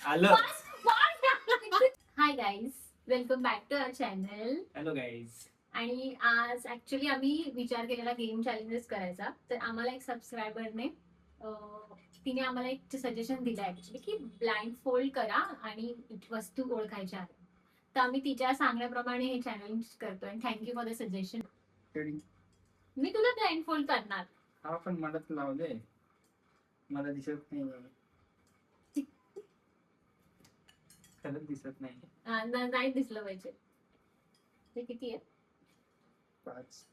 आलं. Hi guys, welcome back to our channel. Hello guys. आणि आज ऍक्च्युली आम्ही विचार केलेला गेम चॅलेंजेस करायचा. तर आम्हाला एक सबस्क्रायबरने तिने आम्हाला एक सजेशन दिलं ऍक्च्युली की ब्लाइंड फोल्ड करा आणि वस्तू ओळखायच्या आहेत. तर आम्ही तिच्या सांगण्याप्रमाणे हे चॅलेंज करतोय. Thank you for the suggestion. मी तुला ब्लाइंड फोल्ड करणार. हा पण मला तर लावू दे, मला दिसत नाही. खरंच दिसत नाही. नाही दिसलं पाहिजे. ते किती आहे? 5.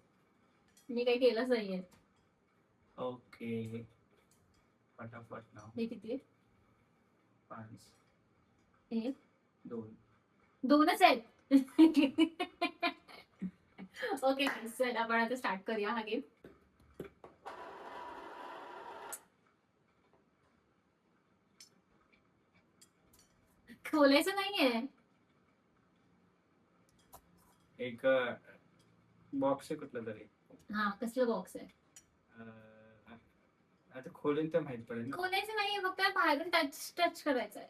मी काही केलंच नाहीये. ओके, फटाफट नाव. हे किती आहे? 5. हे 2. 2च आहेत. ओके, चल आपण आता स्टार्ट करूया हा गेम. खोलायचं नाहीये. एक बॉक्स आहे कुठला तरी. हा, कसलं बॉक्स आहे? आता खोलेन तर माहित पडेल ना. खोलायचं नाहीये, फक्त बाहेरून टच करायचं आहे.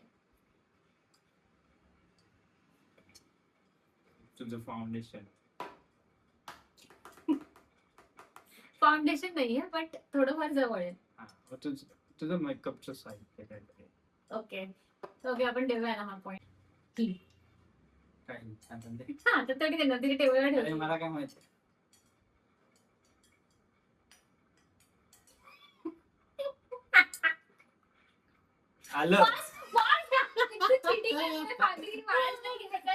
तुझं फाउंडेशन. फाउंडेशन नाहीये, बट थोडंफार जवळ आहे. तुझं मेकअपचं साहित्य काहीतरी. ओके ओके, आपण ठेवूया ना हा पॉइंट. काही सांगून दे. हा, तर तरी देणार तिथे टेबलवर अरे ठेवू. मला काय माहिती. आलं.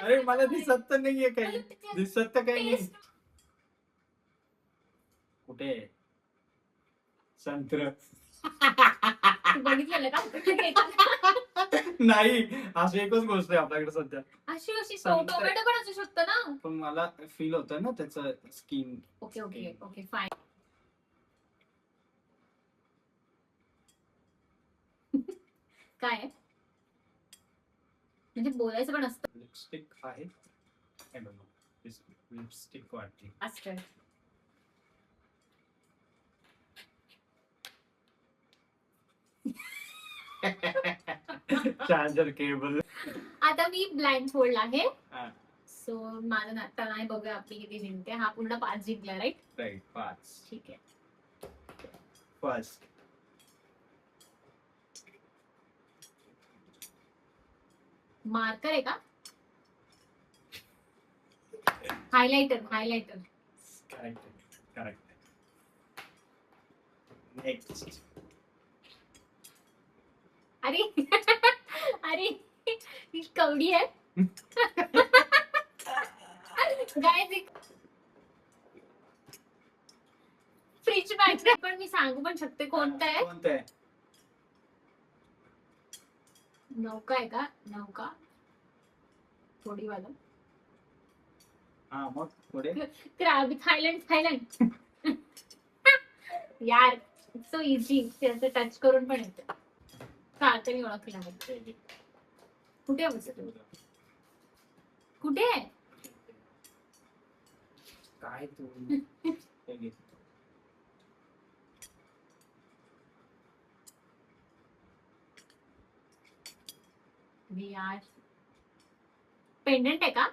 अरे मला दिसत तर नाहीये काही. दिसत तर काही नाही. कुठे? संत्र. बघितलेलं का? नाही, अशी एकच गोष्ट आहे आपल्याकडे सध्या. अशी टोमॅटो पण असू शकतो ना. पण मला फील होतं ना त्याचं skin. Okay okay okay, fine. काय आहे? म्हणजे बोलायचं पण असतं. लिपस्टिक आहे. I don't know. लिपस्टिक वाटते. असतं. Charger cable. आता मी ब्लाइंड फोल्ड आहे. हा. सो माझं आता नाही, बघूया आपली किती जिंकते. हा पूर्ण 5 जिंकला, राईट? राईट, 5. ठीक आहे. फर्स्ट. मार्कर आहे का? हायलाइटर. करेक्ट. नेक्स्ट. अरे अरे, ही कवडी आहे. Fridge magnet. पण मी सांगू पण शकते कोणतं आहे. कोणतं आहे? नौका आहे का? नौका थोडी वाला. हा, मग पुढे. थायलंड. यार, सो इझी. त्याचं टच करून पण येतं. तरी ओळखलं आहे. कुठे आहे? कुठे आहे? काय तू? यार, पेंडंट आहे का?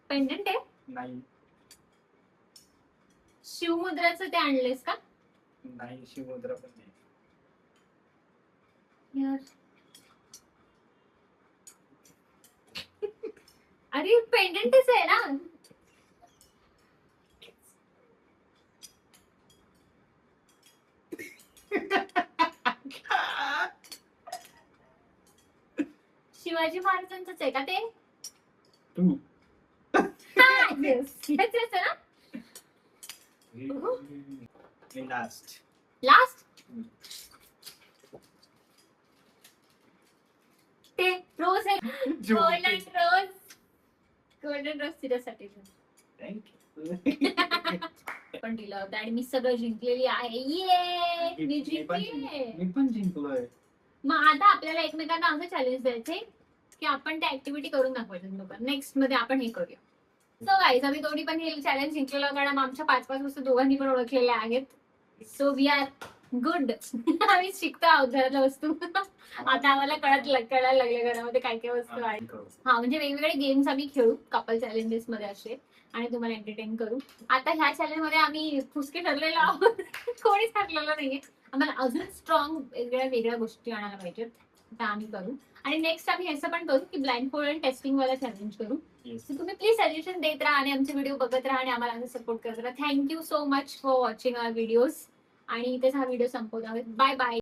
पेंडंट आहे? नाही. शिवमुद्राचं ते आणलेस का? नाही, शिवमुद्रा पण नाही. यार, अरे पेंडंटच आहे ना. शिवाजी महाराजांचंच आहे का ते? तू. लास्ट ते रोज आहे. गोल्डन रोज तिच्यासाठी पण दिलं होतं आणि मी सगळं जिंकलेली आहे. ये, मी जिंकले. मी पण जिंकलोय. मग आता आपल्याला एकमेकांना असं चॅलेंज द्यायचे की आपण त्या ऍक्टिव्हिटी करून दाखवायचं. नेक्स्ट मध्ये आपण हे करूया. सो गाईज, आम्ही दोन्ही पण हे चॅलेंज जिंकलेलं, कारण आमच्या 5 वस्तू दोघांनी पण ओळखलेल्या आहेत. So we are good. आम्ही शिकतो आहोत घरातल्या वस्तू. आता आम्हाला कळायला लागले घरामध्ये काय काय वस्तू आहेत. हा म्हणजे वेगवेगळे गेम्स आम्ही खेळू कपल चॅलेंजेस मध्ये असे आणि तुम्हाला एंटरटेन करू. आता ह्या चॅलेंज मध्ये आम्ही फुसके ठरलेलो आहोत. कोणीच ठरलेलं नाहीये. आम्हाला अजून स्ट्रॉंग वेगळ्या गोष्टी आणायला पाहिजेत. आता आम्ही करू आणि नेक्स्ट आम्ही असं पण करू की ब्लाइंड फोल्ड आणि टेस्टिंग वाला चॅलेंज करू. So, तुम्ही प्लीज सजेशन देत राहा आणि आमचे व्हिडिओ बघत राहा आणि आम्हाला सपोर्ट करत राहा. Thank you so much for watching our videos आणि इथेच हा व्हिडिओ संपवतो. Bye bye.